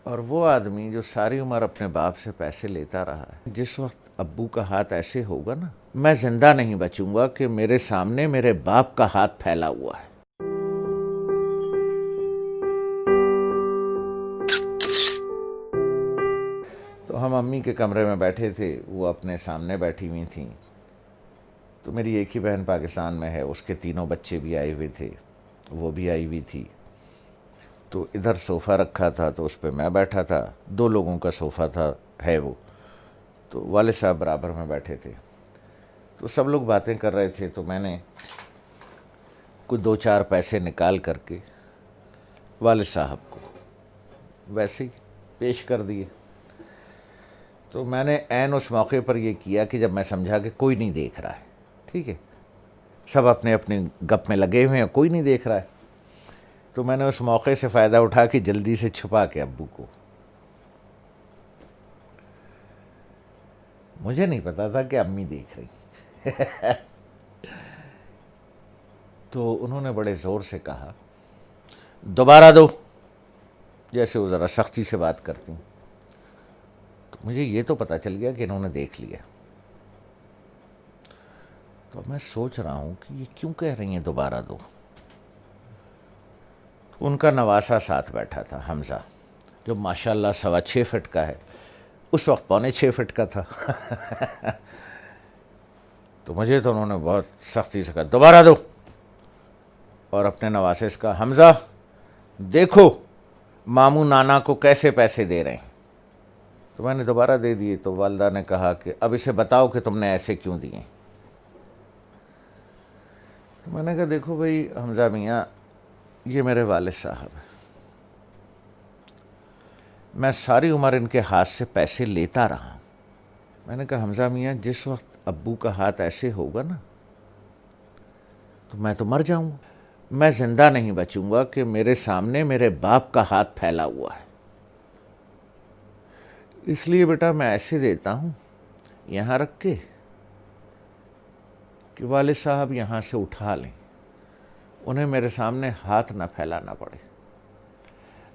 اور وہ آدمی جو ساری عمر اپنے باپ سے پیسے لیتا رہا ہے، جس وقت ابو کا ہاتھ ایسے ہوگا نا، میں زندہ نہیں بچوں گا کہ میرے سامنے میرے باپ کا ہاتھ پھیلا ہوا ہے۔ تو ہم امی کے کمرے میں بیٹھے تھے، وہ اپنے سامنے بیٹھی ہوئی تھیں۔ تو میری ایک ہی بہن پاکستان میں ہے، اس کے تینوں بچے بھی آئے ہوئے تھے، وہ بھی آئی ہوئی تھی۔ تو ادھر صوفہ رکھا تھا تو اس پہ میں بیٹھا تھا، 2 لوگوں کا صوفہ تھا، ہے وہ۔ تو والد صاحب برابر میں بیٹھے تھے، تو سب لوگ باتیں کر رہے تھے، تو میں نے کوئی 2-4 پیسے نکال کر کے والد صاحب کو ویسے ہی پیش کر دیے۔ تو میں نے عین اس موقع پر یہ کیا کہ جب میں سمجھا کہ کوئی نہیں دیکھ رہا ہے، ٹھیک ہے، سب اپنے اپنے گپ میں لگے ہوئے ہیں، کوئی نہیں دیکھ رہا ہے، تو میں نے اس موقع سے فائدہ اٹھا کے جلدی سے چھپا کے ابو کو، مجھے نہیں پتا تھا کہ امی دیکھ رہی تو انہوں نے بڑے زور سے کہا، دوبارہ دو، جیسے وہ ذرا سختی سے بات کرتی ہیں۔ تو مجھے یہ تو پتہ چل گیا کہ انہوں نے دیکھ لیا۔ تو میں سوچ رہا ہوں کہ یہ کیوں کہہ رہی ہیں دوبارہ دو۔ ان کا نواسا ساتھ بیٹھا تھا، حمزہ، جو ماشاءاللہ 6.25 فٹ کا ہے، اس وقت 6.25 فٹ کا تھا تو مجھے تو انہوں نے بہت سختی سے کہا دوبارہ دو، اور اپنے نواسے سے کہا، حمزہ دیکھو ماموں نانا کو کیسے پیسے دے رہے ہیں۔ تو میں نے دوبارہ دے دیے، تو والدہ نے کہا کہ اب اسے بتاؤ کہ تم نے ایسے کیوں دیے۔ تو میں نے کہا دیکھو بھائی حمزہ میاں، یہ میرے والد صاحب ہیں، میں ساری عمر ان کے ہاتھ سے پیسے لیتا رہا ہوں۔ میں نے کہا حمزہ میاں، جس وقت ابو کا ہاتھ ایسے ہوگا نا، تو میں تو مر جاؤں گا، میں زندہ نہیں بچوں گا کہ میرے سامنے میرے باپ کا ہاتھ پھیلا ہوا ہے، اس لیے بیٹا میں ایسے دیتا ہوں یہاں رکھ کے کہ والد صاحب یہاں سے اٹھا لیں، انہیں میرے سامنے ہاتھ نہ پھیلانا پڑے۔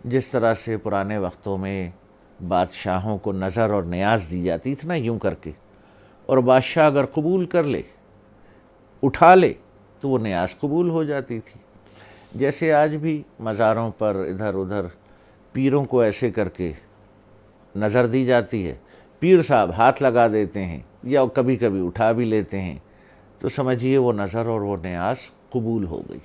جس طرح سے پرانے وقتوں میں بادشاہوں کو نظر اور نیاز دی جاتی تھی نا، یوں کر کے، اور بادشاہ اگر قبول کر لے، اٹھا لے، تو وہ نیاز قبول ہو جاتی تھی۔ جیسے آج بھی مزاروں پر ادھر ادھر پیروں کو ایسے کر کے نظر دی جاتی ہے، پیر صاحب ہاتھ لگا دیتے ہیں یا کبھی کبھی اٹھا بھی لیتے ہیں، تو سمجھیے وہ نظر اور وہ نیاز قبول ہو گئی۔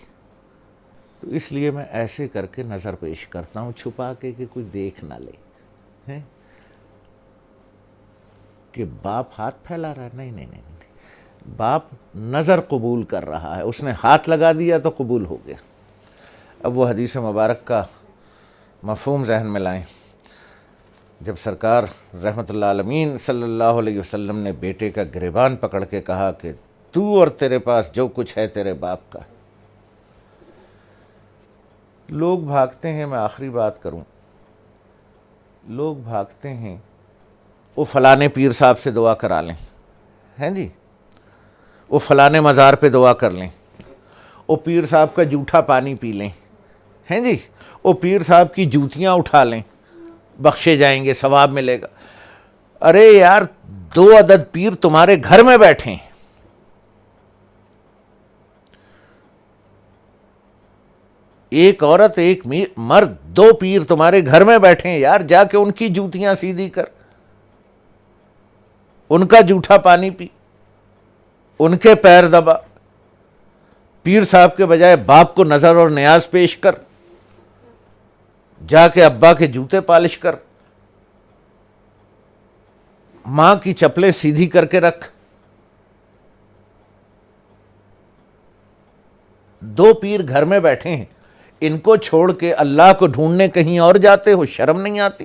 تو اس لیے میں ایسے کر کے نظر پیش کرتا ہوں، چھپا کے کہ کوئی دیکھ نہ لے کہ باپ ہاتھ پھیلا رہا ہے۔ نہیں نہیں نہیں، باپ نظر قبول کر رہا ہے، اس نے ہاتھ لگا دیا تو قبول ہو گیا۔ اب وہ حدیث مبارک کا مفہوم ذہن میں لائیں، جب سرکار رحمت اللہ عالمین صلی اللہ علیہ وسلم نے بیٹے کا گریبان پکڑ کے کہا کہ تو اور تیرے پاس جو کچھ ہے تیرے باپ کا۔ لوگ بھاگتے ہیں، میں آخری بات کروں، لوگ بھاگتے ہیں وہ فلانے پیر صاحب سے دعا کرا لیں، ہیں جی، وہ فلانے مزار پہ دعا کر لیں، وہ پیر صاحب کا جھوٹا پانی پی لیں، ہیں جی، وہ پیر صاحب کی جوتیاں اٹھا لیں، بخشے جائیں گے، ثواب ملے گا۔ ارے یار، 2 عدد پیر تمہارے گھر میں بیٹھے ہیں، ایک عورت ایک مرد، 2 پیر تمہارے گھر میں بیٹھے ہیں یار، جا کے ان کی جوتیاں سیدھی کر، ان کا جھوٹا پانی پی، ان کے پیر دبا، پیر صاحب کے بجائے باپ کو نظر اور نیاز پیش کر، جا کے ابا کے جوتے پالش کر، ماں کی چپلیں سیدھی کر کے رکھ۔ 2 پیر گھر میں بیٹھے ہیں، ان کو چھوڑ کے اللہ کو ڈھونڈنے کہیں اور جاتے ہو، شرم نہیں آتی؟